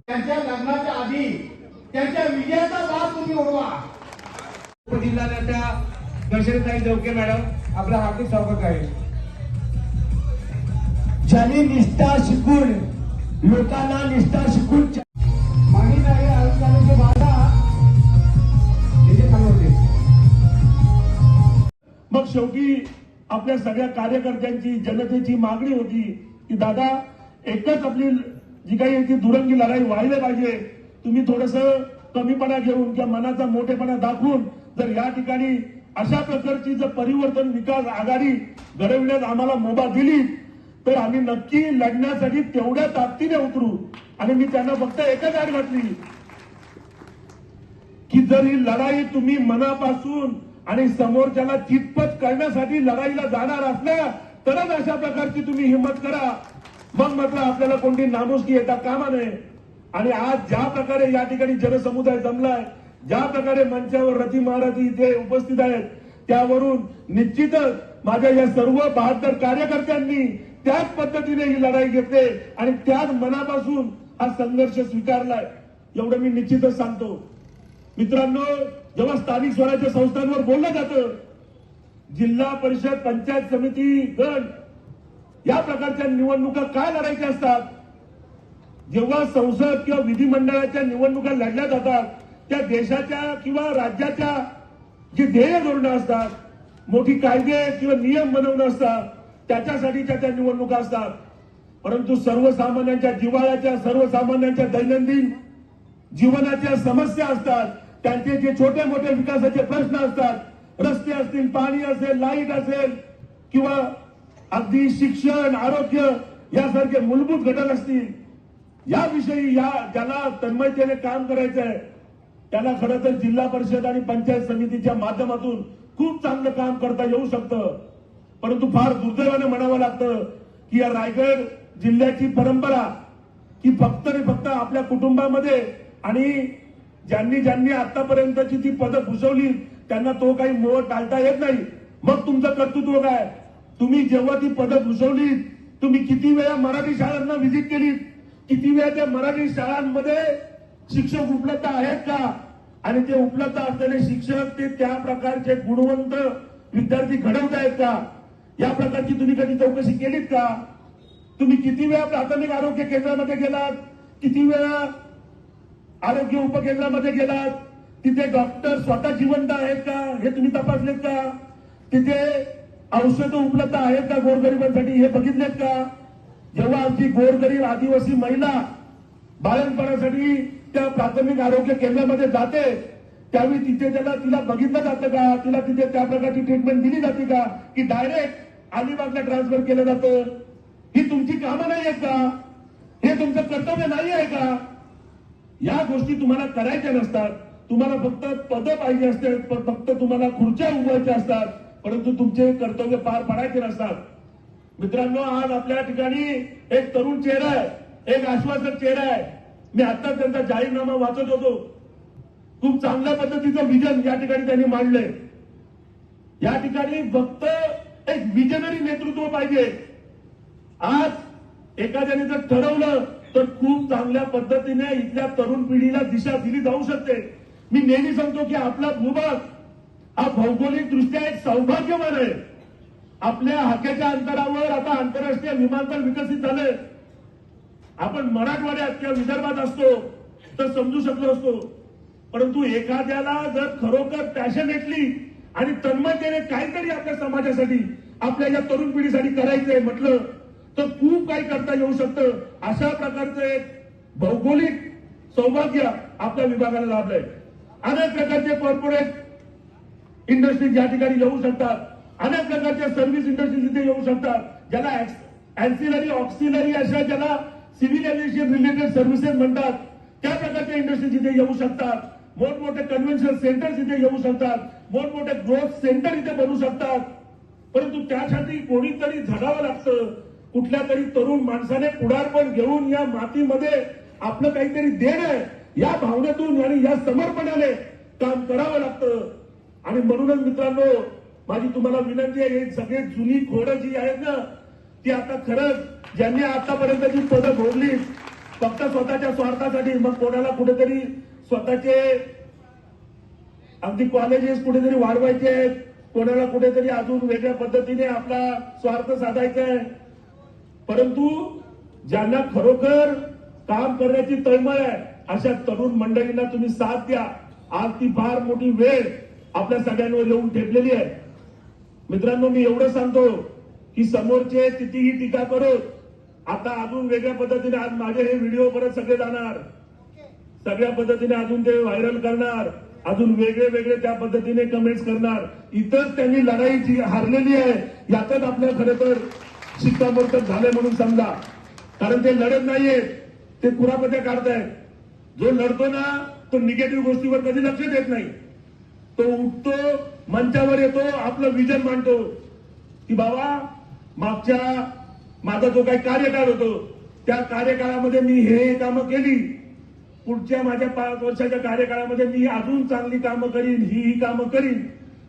त्यांच्या लग्नाच्या आधी त्यांच्या विजयाचा बाब तुम्ही उडवा। जिल्हा नेत्या दशरथताई जवके मॅडम आपलं हार्दिक स्वागत आहे। ज्यांनी निष्ठा शिकून लोकांना निष्ठा शिकून मागील आहे आयुष्याचे बाधा चालू होते। मग शेवटी आपल्या सगळ्या कार्यकर्त्यांची जनतेची मागणी होती की दादा एकच आपली जी काही ती दुरंगी लढाई व्हायला पाहिजे। तुम्ही थोडस कमीपणा घेऊन किंवा मनाचा मोठेपणा दाखवून जर या ठिकाणी अशा प्रकारची जर परिवर्तन विकास आघाडी घडविण्यात आम्हाला मुभा दिली तर आम्ही नक्की लढण्यासाठी तेवढ्या ताकदीने उतरू। आणि मी त्यांना फक्त एकच आड घातली की जर ही लढाई तुम्ही मनापासून आणि समोरच्याला चितपट करण्यासाठी लढाईला जाणार असल्या तरच अशा प्रकारची तुम्ही हिंमत करा। मग मात्र आपल्याला कोणती नामुष्की येता कामा नये। आणि आज ज्या प्रकारे या ठिकाणी जनसमुदाय जमलाय, ज्या प्रकारे मंचावर रती महारथी इथे उपस्थित आहेत, त्यावरून निश्चितच माझ्या या सर्व 72 कार्यकर्त्यांनी त्याच पद्धतीने ही लढाई घेतली आणि त्याच मनापासून हा संघर्ष स्वीकारलाय एवढं मी निश्चितच सांगतो। मित्रांनो, जेव्हा स्थानिक स्वराज्य संस्थांवर बोललं जातं, जिल्हा परिषद पंचायत समिती गण या प्रकारच्या निवडणुका काय लढायच्या असतात, जेव्हा संसद किंवा विधिमंडळाच्या निवडणुका लढल्या जातात त्या देशाच्या किंवा राज्याच्या जी ध्येय धोरणं असतात, मोठी कायदे किंवा नियम बनवणं असतात, त्याच्यासाठीच्या त्या निवडणुका असतात। परंतु सर्वसामान्यांच्या जिव्हाळ्याच्या, सर्वसामान्यांच्या दैनंदिन जीवनाच्या समस्या असतात, त्यांचे जे छोटे मोठे विकासाचे प्रश्न असतात, रस्ते असतील, पाणी असेल, लाईट असेल किंवा अगदी शिक्षण, आरोग्य यासारखे मूलभूत घटक असतील, याविषयी या ज्याला तन्मयतेने काम करायचं आहे त्याला खरं तर जिल्हा परिषद आणि पंचायत समितीच्या माध्यमातून खूप चांगलं काम करता येऊ शकतं। परंतु फार दुर्दैवाने म्हणावं लागतं की या रायगड जिल्ह्याची परंपरा की फक्त आणि फक्त आपल्या कुटुंबामध्ये आणि ज्यांनी ज्यांनी आतापर्यंतची ती पदं भूषवली त्यांना तो काही मोह टाळता येत नाही। मग तुमचं कर्तृत्व काय? तुम्ही जेव्हा ती पदं भूषवली, तुम्ही किती वेळा मराठी शाळांना व्हिजिट केली, किती वेळा त्या मराठी शाळांमध्ये शिक्षक उपलब्ध आहेत का, आणि ते उपलब्ध असलेले शिक्षक ते त्या प्रकारचे गुणवंत विद्यार्थी घडवत आहेत का, या प्रकारची तुम्ही कधी चौकशी केलीत का? तुम्ही किती वेळा प्राथमिक आरोग्य केंद्रामध्ये गेलात, किती वेळा आरोग्य उपकेंद्रामध्ये गेलात, तिथे डॉक्टर स्वतः जिवंत आहेत का हे तुम्ही तपासलेत का? तिथे औषधं उपलब्ध आहेत का गोरगरिबांसाठी हे बघितलेत का? जेव्हा आमची गोरगरीब आदिवासी महिला बाळंतपणासाठी त्या प्राथमिक आरोग्य केंद्रामध्ये जाते त्यावेळी तिथे तिला बघितलं जातं का? तिला तिथे त्या प्रकारची ट्रीटमेंट दिली जाते का की डायरेक्ट अलिबागला ट्रान्सफर केलं जातं? ही तुमची कामं नाही आहेत का? हे तुमचं कर्तव्य नाही आहे का? या गोष्टी तुम्हाला करायच्या नसतात। तुम्हाला फक्त पदं पाहिजे असते, फक्त तुम्हाला खुर्च्या उभवायच्या असतात, परंतु तुमचे कर्तव्य पार पाडायचे नसतात। मित्रांनो, आज आपल्या ठिकाणी एक तरुण चेहरा आहे, एक आश्वासक चेहरा आहे। मी आता त्यांचा जाहीरनामा वाचत होतो। खूप चांगल्या पद्धतीचं विजन या ठिकाणी त्यांनी मांडलंय। या ठिकाणी फक्त एक विजनरी नेतृत्व पाहिजे। आज एखाद्याने जर ठरवलं तर खूप चांगल्या पद्धतीने इथल्या तरुण पिढीला दिशा दिली जाऊ शकते। मी नेहमी सांगतो की आपला भूभाग हा भौगोलिक दृष्ट्या एक सौभाग्यवान आहे। आपल्या हाकेच्या अंतरावर आता आंतरराष्ट्रीय विमानतळ विकसित झाले। आपण मराठवाड्यात किंवा विदर्भात असतो तर समजू शकलो असतो, परंतु एखाद्याला जर खरोखर पॅशनेटली आणि तन्मयतेने काहीतरी आपल्या समाजासाठी, आपल्या या तरुण पिढीसाठी करायचंय म्हटलं तर खूप काही करता येऊ शकतं। अशा प्रकारचं एक भौगोलिक सौभाग्य आपल्या विभागाला लाभलंय। अनेक प्रकारचे कॉर्पोरेट इंडस्ट्रीज या ठिकाणी येऊ शकतात, अनेक प्रकारच्या सर्व्हिस इंडस्ट्रीज इथे येऊ शकतात, ज्याला अँसिलरी ऑक्सिलरी अशा ज्याला सिव्हिल एव्हिएशन रिलेटेड सर्व्हिसेस म्हणतात, त्या प्रकारच्या इंडस्ट्रीज इथे येऊ शकतात। मोठमोठे कन्व्हेन्शन सेंटर्स इथे येऊ शकतात, मोठमोठे ग्रोथ सेंटर इथे बनू शकतात। परंतु त्यासाठी कोणीतरी झटावं लागतं। कुठल्या तरी तरुण माणसाने पुढारपण घेऊन या मातीमध्ये आपलं काहीतरी देणं या भावनेतून आणि या समर्पणाने काम करावं लागतं। आणि म्हणूनच मित्रांनो, माझी तुम्हाला विनंती आहे, ही सगळी जुनी खोडं जी आहेत ना ती आता खरंच ज्यांनी आतापर्यंतची पदं भोगली फक्त स्वतःच्या स्वार्थासाठी मग कोणाला कुठेतरी स्वतःचे अगदी कॉलेजेस कुठेतरी वाढवायचे आहेत, कोणाला कुठेतरी अजून वेगळ्या पद्धतीने आपला स्वार्थ साधायचा आहे. परंतु ज्यांना खरोखर काम करण्याची तळमळ आहे अशा तरुण मंडळींना तुम्ही साथ द्या. आज ती फार मोठी वेळ आपल्या सगळ्यांवर येऊन ठेपलेली आहे. मित्रांनो, मी एवढं सांगतो की समोरचे कितीही टीका करो, आता अजून वेगळ्या पद्धतीने आज माझे हे व्हिडिओ परत सगळे जाणार, सगळ्या पद्धतीने अजून ते व्हायरल करणार, अजून वेगळे वेगळे त्या पद्धतीने कमेंट्स करणार. इथंच त्यांनी लढाई जी हारलेली आहे यातच आपल्या खरं तर शिक्कामोर्तब झालंय म्हणून समजा. कारण ते लढत नाहीये, ते कुरापत्या काढतायत. जो लढतो ना तो निगेटिव्ह गोष्टीवर कधी लक्ष देत नाही. तो उठतो, मंचावर येतो, आपलं विजन मांडतो की बाबा माझा जो काही कार्यकाळ होतो त्या कार्यकाळामध्ये मी हे कामं केली, पुढच्या माझ्या 5 वर्षाच्या कार्यकाळामध्ये मी अजून चांगली कामं करीन, ही कामं करीन.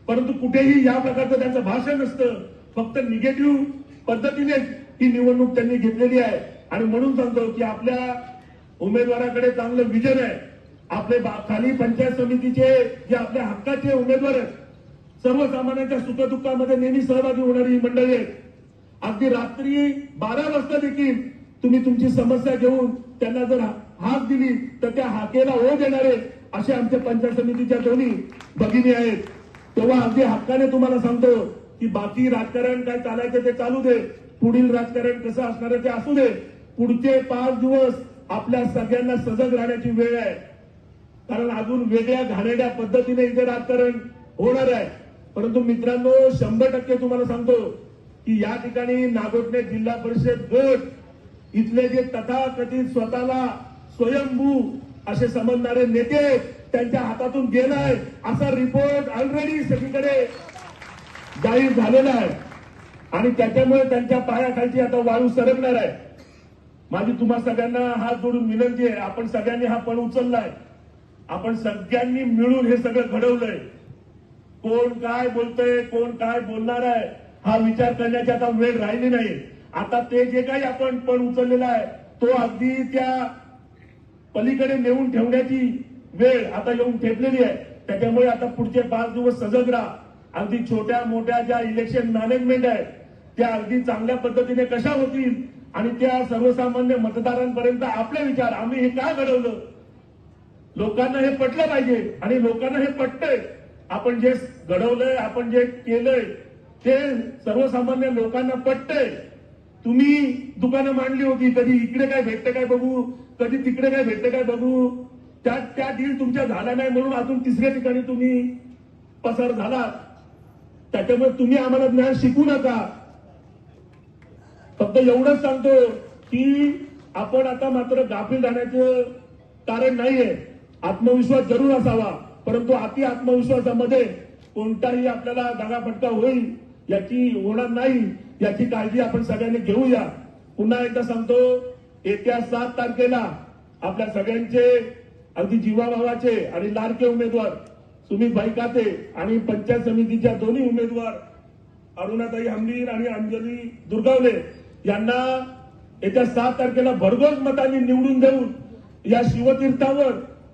परंतु कुठेही या प्रकारचं त्यांचं भाषण नसतं. फक्त निगेटिव्ह पद्धतीने ही निवडणूक त्यांनी घेतलेली आहे. आणि म्हणून सांगतो की आपल्या उमेदवाराकडे चांगलं विजन आहे. आपले खाली पंचायत समितीचे जे आपल्या हक्काचे उमेदवार आहेत, सर्वसामान्यांच्या सुखदुःखामध्ये नेहमी सहभागी होणारी ही मंडळी आहेत. अगदी रात्री 12 वाजता देखील तुम्ही तुमची समस्या घेऊन त्यांना जर हाक दिली तर त्या हाकेला ओ देणारे असे आमच्या पंचायत समितीच्या दोन्ही भगिनी आहेत. तेव्हा अगदी हक्काने तुम्हाला सांगतो की बाकी राजकारण काय चालायचं ते चालू दे, पुढील राजकारण कसं असणार ते असू दे. पुढचे 5 दिवस आपल्या सगळ्यांना सजग राहण्याची वेळ आहे. कारण अजून वेगळ्या घाणेरड्या पद्धतीने इथे राजकारण होणार आहे. परंतु मित्रांनो, 100% तुम्हाला सांगतो की या ठिकाणी नागोठणे जिल्हा परिषद गट इथले जे तथाकथित स्वतःला स्वयंभू असे समजणारे नेते त्यांच्या हातातून गेलाय असा रिपोर्ट ऑलरेडी सगळीकडे जाहीर झालेला आहे. आणि त्याच्यामुळे त्यांच्या पायाखालची आता वाळू सरकणार आहे. माझी तुम्हा सगळ्यांना हात जोडून विनंती आहे, आपण सगळ्यांनी हा पण उचललाय, आपण सगळ्यांनी मिळून हे सगळं घडवलंय. कोण काय बोलतंय, कोण काय बोलणार आहे हा विचार करण्याची आता वेळ राहिली नाही. आता ते जे काही आपण पण उचललेला आहे तो अगदी त्या पलीकडे नेऊन ठेवण्याची वेळ आता येऊन ठेपलेली आहे. त्याच्यामुळे आता पुढचे 5 दिवस सजग राहा. अगदी छोट्या मोठ्या ज्या इलेक्शन मॅनेजमेंट आहे त्या अगदी चांगल्या पद्धतीने कशा होतील आणि त्या सर्वसामान्य मतदारांपर्यंत आपले विचार, आम्ही हे का घडवलं, लोकांना हे पटलं पाहिजे. आणि लोकांना हे पटतंय. आपण जे घडवलंय, आपण जे केलंय ते सर्वसामान्य लोकांना पटतंय. तुम्ही दुकानं मांडली होती, कधी इकडे काय भेटतं काय बघू, कधी तिकडे काय भेटतं काय बघू, त्या डील तुमच्या झाला नाही म्हणून अजून 3ऱ्या ठिकाणी तुम्ही पसार झालात. त्याच्यामुळे तुम्ही आम्हाला ज्ञान शिकू नका. फक्त एवढंच सांगतो की आपण आता मात्र गाफील राहण्याचं कारण नाहीये. आत्मविश्वास जरूर असावा, परंतु अति आत्मविश्वासामध्ये कोणताही आपल्याला दगाफटका होईल याची होणार नाही याची काळजी आपण सगळ्यांनी घेऊया. पुन्हा एकदा सांगतो, येत्या 7 तारखेला आपल्या सगळ्यांचे अगदी जीवाभावाचे आणि लाडके उमेदवार सुमितभाई काते आणि पंचायत समितीच्या दोन्ही उमेदवार अरुणाताई हंबीर आणि अंजली दुर्गावले यांना येत्या 7 तारखेला भरघोस मतांनी निवडून देऊन या शिवतीर्थावर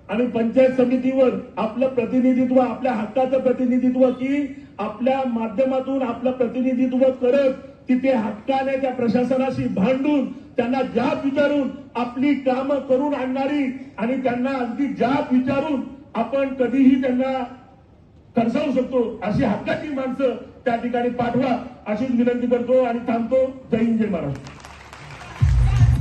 आणि पंचायत समितीवर आपलं प्रतिनिधित्व, आपल्या हक्काचं प्रतिनिधित्व की आपल्या माध्यमातून आपलं प्रतिनिधित्व करत तिथे हक्काने त्या प्रशासनाशी भांडून त्यांना जाब विचारून आपली कामं करून आणणारी आणि त्यांना अगदी जाब विचारून आपण कधीही त्यांना खर्चावू शकतो अशी हक्काची माणसं त्या ठिकाणी पाठवा अशीच विनंती करतो आणि थांबतो. जय हिंद, जय महाराष्ट्र.